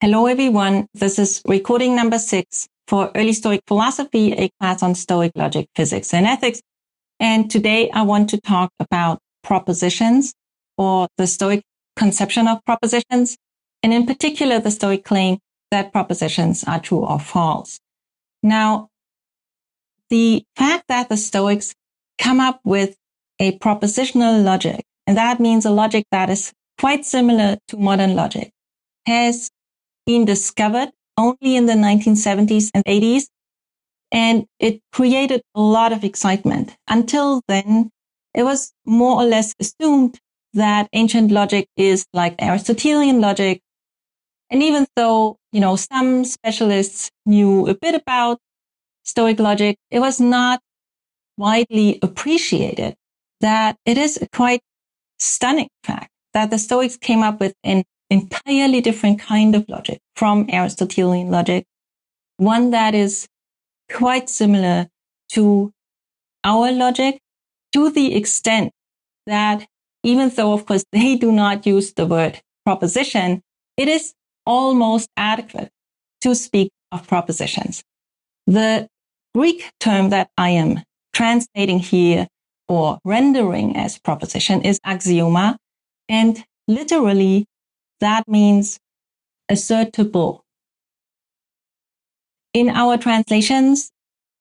Hello everyone, this is recording number 6 for Early Stoic Philosophy, a class on Stoic logic, physics, and ethics. And today I want to talk about propositions, or the Stoic conception of propositions, and in particular the Stoic claim that propositions are true or false. Now, the fact that the Stoics come up with a propositional logic, and that means a logic that is quite similar to modern logic, has been discovered only in the 1970s and 80s, and it created a lot of excitement. Until then, it was more or less assumed that ancient logic is like Aristotelian logic. And even though, some specialists knew a bit about Stoic logic, it was not widely appreciated that it is a quite stunning fact that the Stoics came up with an entirely different kind of logic from Aristotelian logic, one that is quite similar to our logic, to the extent that even though, of course, they do not use the word proposition, it is almost adequate to speak of propositions. The Greek term that I am translating here or rendering as proposition is axioma, and literally that means assertible. In our translations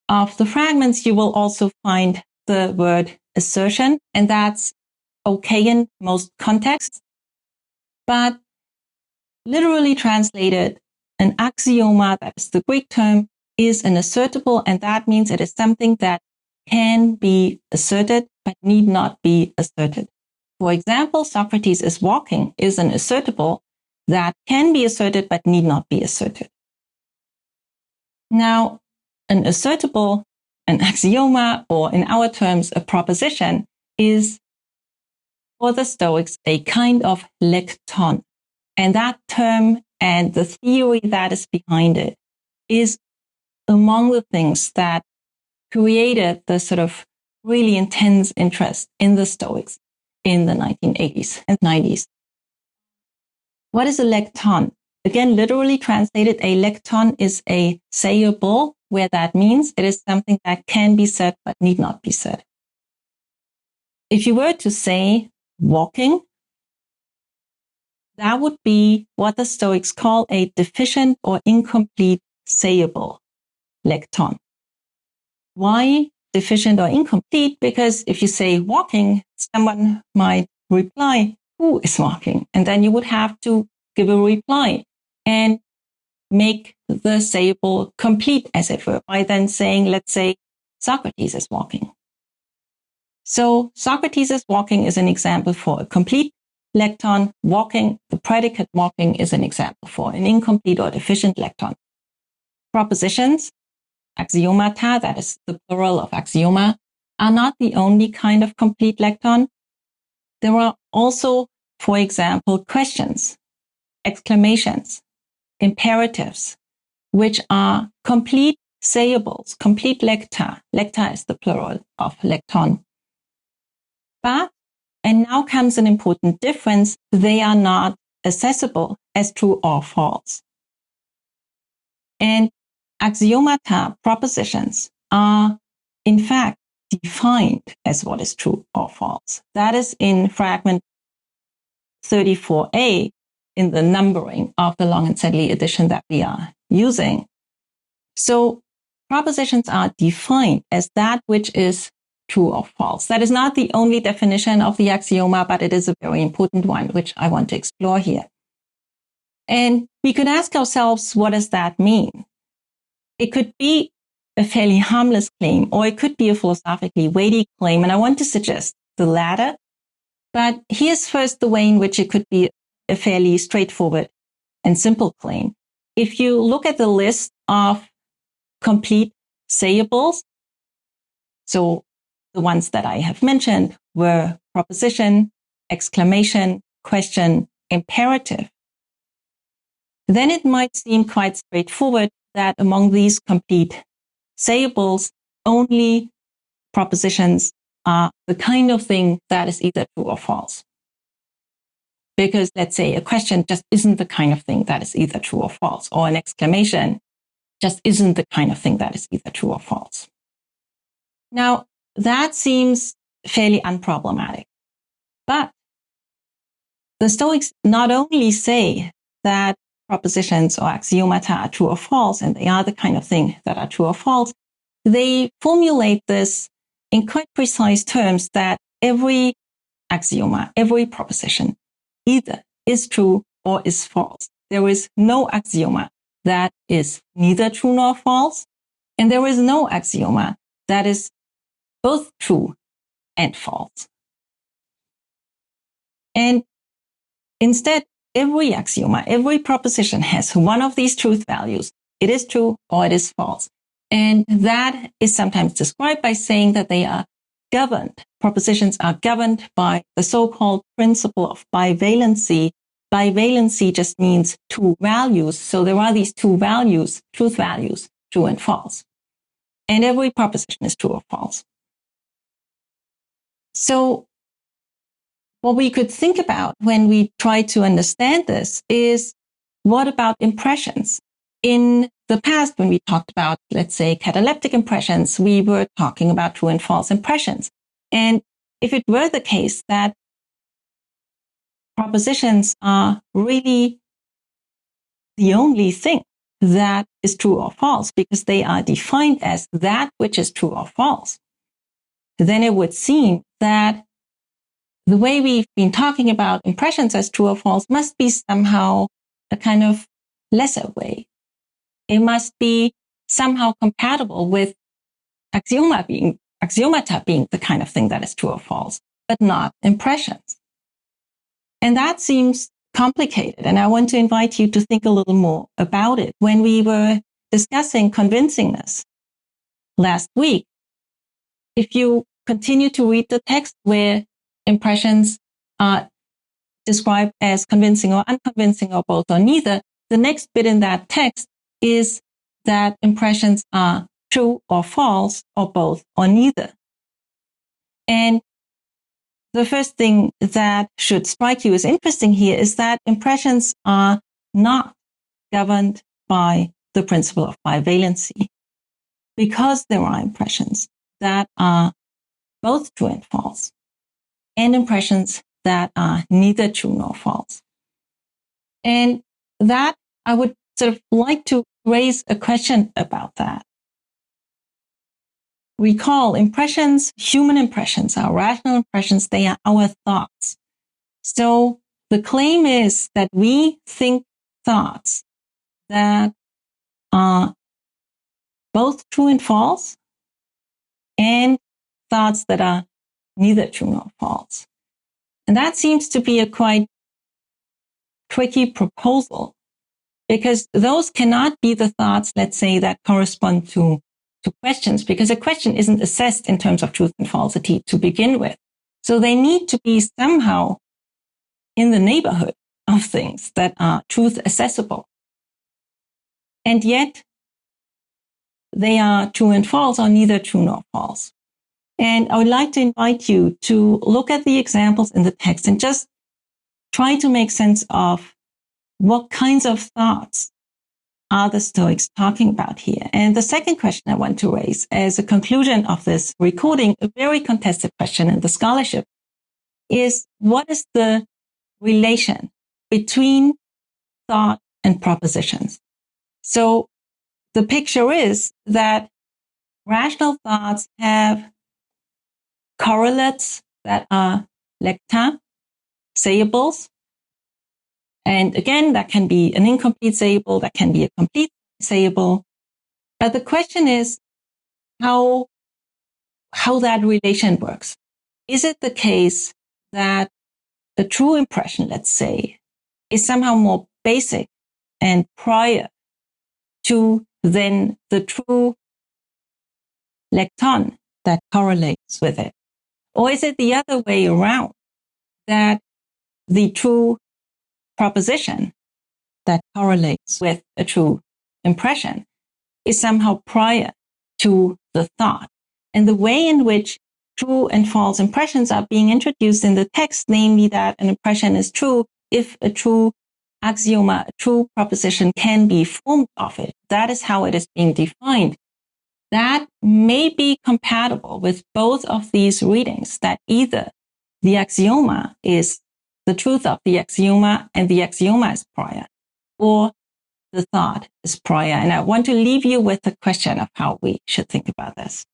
of the fragments, you will also find the word assertion, and that's okay in most contexts. But literally translated, an axioma, that is the Greek term, is an assertible, and that means it is something that can be asserted but need not be asserted. For example, Socrates is walking is an assertible that can be asserted but need not be asserted. Now, an assertible, an axioma, or in our terms, a proposition, is for the Stoics a kind of Lekton. And that term and the theory that is behind it is among the things that created the sort of really intense interest in the Stoics in the 1980s and 90s. What is a Lekton? Again, literally translated, a Lekton is a sayable, where that means it is something that can be said but need not be said. If you were to say walking, that would be what the Stoics call a deficient or incomplete sayable, Lekton. Why deficient or incomplete? Because if you say walking, someone might reply, who is walking? And then you would have to give a reply and make the sayable complete, as it were, by then saying, let's say, Socrates is walking. So Socrates is walking is an example for a complete Lekton. Walking, the predicate walking, is an example for an incomplete or deficient Lekton. Propositions, Axiomata, that is the plural of axioma, are not the only kind of complete Lekton. There are also, for example, questions, exclamations, imperatives, which are complete sayables, complete Lekta. Lekta is the plural of Lekton. But, and now comes an important difference, they are not accessible as true or false. And axiomata, propositions, are in fact defined as what is true or false. That is in fragment 34a in the numbering of the Long and Sedley edition that we are using. So propositions are defined as that which is true or false. That is not the only definition of the axioma, but it is a very important one, which I want to explore here. And we could ask ourselves, what does that mean? It could be a fairly harmless claim, or it could be a philosophically weighty claim, and I want to suggest the latter. But here's first the way in which it could be a fairly straightforward and simple claim. If you look at the list of complete sayables, so the ones that I have mentioned were proposition, exclamation, question, imperative, then it might seem quite straightforward that among these complete sayables, only propositions are the kind of thing that is either true or false. Because let's say a question just isn't the kind of thing that is either true or false, or an exclamation just isn't the kind of thing that is either true or false. Now, that seems fairly unproblematic. But the Stoics not only say that propositions or axiomata are true or false, and they are the kind of thing that are true or false, they formulate this in quite precise terms that every axioma, every proposition either is true or is false. There is no axioma that is neither true nor false, and there is no axioma that is both true and false. And instead, every axioma, every proposition has one of these truth values. It is true or it is false. And that is sometimes described by saying that they are governed. Propositions are governed by the so-called principle of bivalency. Bivalency just means two values. So there are these two values, truth values, true and false. And every proposition is true or false. So what we could think about when we try to understand this is, what about impressions? In the past, when we talked about, let's say, cataleptic impressions, we were talking about true and false impressions. And if it were the case that propositions are really the only thing that is true or false, because they are defined as that which is true or false, then it would seem that the way we've been talking about impressions as true or false must be somehow a kind of lesser way. It must be somehow compatible with axiomata being the kind of thing that is true or false, but not impressions. And that seems complicated. And I want to invite you to think a little more about it. When we were discussing convincingness last week, if you continue to read the text where impressions are described as convincing or unconvincing or both or neither, the next bit in that text is that impressions are true or false or both or neither. And the first thing that should strike you as interesting here is that impressions are not governed by the principle of bivalency, because there are impressions that are both true and false, and impressions that are neither true nor false. And that I would sort of like to raise a question about that. Recall, impressions, human impressions, our rational impressions, they are our thoughts. So the claim is that we think thoughts that are both true and false, and thoughts that are neither true nor false. And that seems to be a quite tricky proposal, because those cannot be the thoughts, let's say, that correspond to questions, because a question isn't assessed in terms of truth and falsity to begin with. So they need to be somehow in the neighborhood of things that are truth accessible. And yet they are true and false, or neither true nor false. And I would like to invite you to look at the examples in the text and just try to make sense of what kinds of thoughts are the Stoics talking about here. And the second question I want to raise as a conclusion of this recording, a very contested question in the scholarship, is what is the relation between thought and propositions? So the picture is that rational thoughts have correlates that are Lekta, Sayables. And again, that can be an incomplete sayable, that can be a complete sayable. But the question is how that relation works. Is it the case that the true impression, let's say, is somehow more basic and prior to then the true Lekton that correlates with it? Or is it the other way around, that the true proposition that correlates with a true impression is somehow prior to the thought? And the way in which true and false impressions are being introduced in the text, namely that an impression is true if a true axioma, a true proposition can be formed of it. That is how it is being defined. That may be compatible with both of these readings, that either the axioma is the truth of the axioma and the axioma is prior, or the thought is prior. And I want to leave you with the question of how we should think about this.